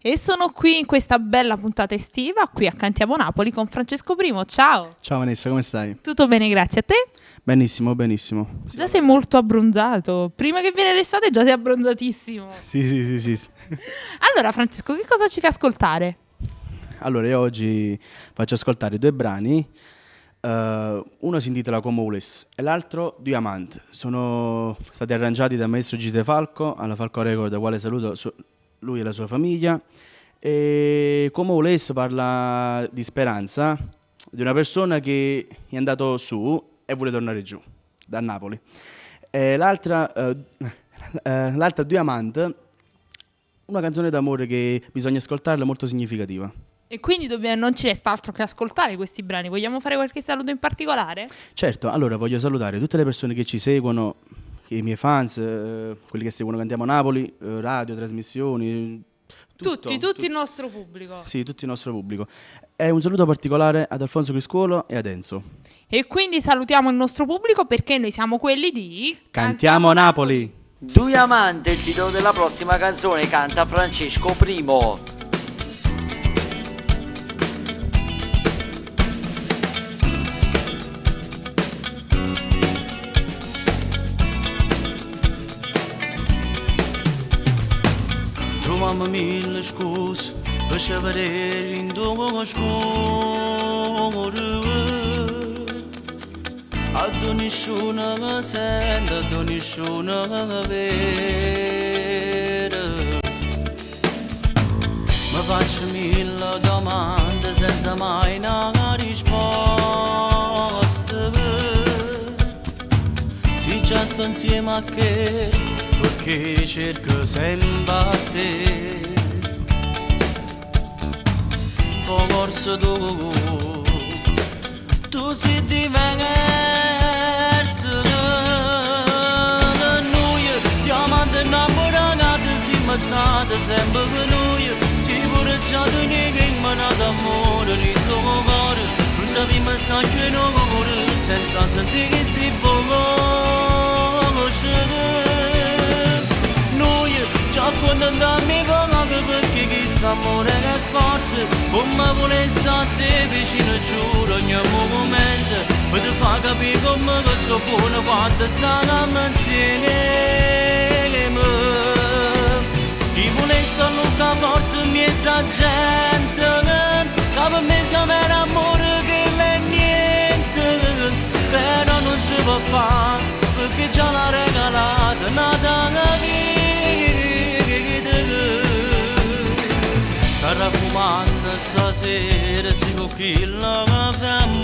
E sono qui in questa bella puntata estiva, qui a Cantiamo Napoli con Francesco Primo. Ciao! Ciao Vanessa, come stai? Tutto bene, grazie a te? Benissimo, benissimo. Già sei molto abbronzato. Prima che viene l'estate già sei abbronzatissimo. Sì. Allora Francesco, che cosa ci fai ascoltare? Allora, io oggi faccio ascoltare due brani. Uno si intitola Como Ules e l'altro Diamant. Sono stati arrangiati dal maestro Gide Falco, alla Falco Record, da quale saluto lui e la sua famiglia. E Como Ules parla di speranza, di una persona che è andato su e vuole tornare giù, da Napoli. E l'altra Diamant, una canzone d'amore che bisogna ascoltarla, molto significativa. E quindi non ci resta altro che ascoltare questi brani. Vogliamo fare qualche saluto in particolare? Certo, allora voglio salutare tutte le persone che ci seguono, i miei fans, quelli che seguono Cantiamo Napoli, radio, trasmissioni, Tutti il nostro pubblico. Sì, tutto il nostro pubblico. E un saluto particolare ad Alfonso Criscuolo e ad Enzo. E quindi salutiamo il nostro pubblico perché noi siamo quelli di Cantiamo Napoli! Diamante, il titolo della prossima canzone, canta Francesco Primo. Trovammo mille scuse per vedere in tuo scuore. A nessuno mi sente, a nessuno mi vede. Mi faccio mille domande senza mai una risposta. Se già sto insieme a te, perché cerco sempre a te. Forse tu sei diverso da noi. Diamante innamorata, siamo stati sempre con noi. Si pure già tu ne che immanata d'amore in tuo cuore. Non sappiamo messaggio in amore senza sentire che si conosce. Già quando andammo parlare perché questo amore è forte. Come volessi a te vicino giuro ogni momento. Per ti far capire come questo buono quando stiamo insieme. Chi volesse allungare forte mezza gente, che per me siamo un amore che è niente. Però non si può fare perché già l'ha regalata nata la vita. Raccomando stasera si conquilla d'amore.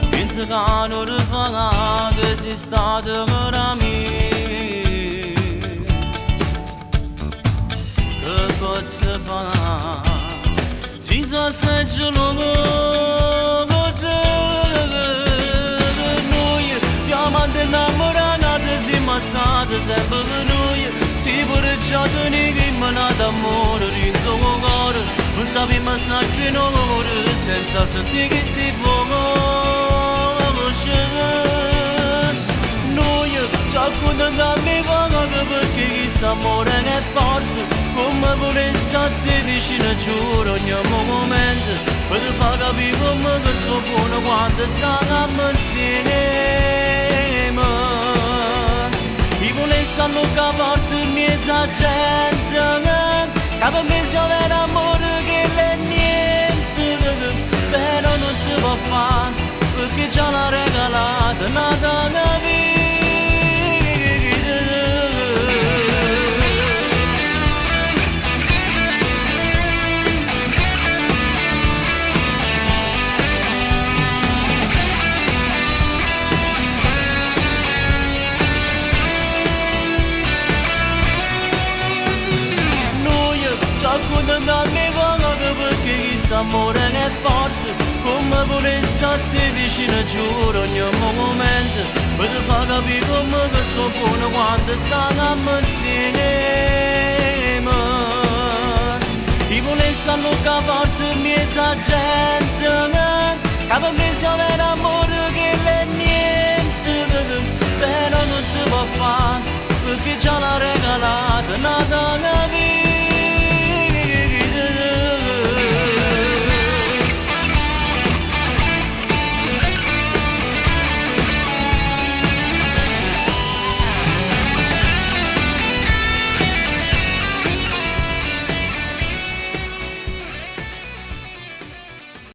Penso che non rifarà che sei stato per me. Che posso fare? Si sono stato lungo così. Noi diamanti innamorati siamo stati sempre per noi. Si pure già te che immanata d'amore in tuo cuore. Non sappiamo messaggio in amore senza sentire che si può conoscere. Noi già quando andiamo parlare perché questo amore è forte. Come volessi a te vicino giuro ogni momento. Per ti far capire come questo buono quando stiamo insieme. Chi volesse allungare forte mezza gente, che per me siamo un amore che è niente. Però non si può fare perché già l'ha regalata nata la vita. Quando andammo parlare perché questo amore è forte. Come volessi a te vicino giuro ogni momento. Per ti far capire come questo buono quando stiamo insieme. Chi volessi allungare forte mezza gente, che per me siamo un amore che è niente. Però non si può fare perché già la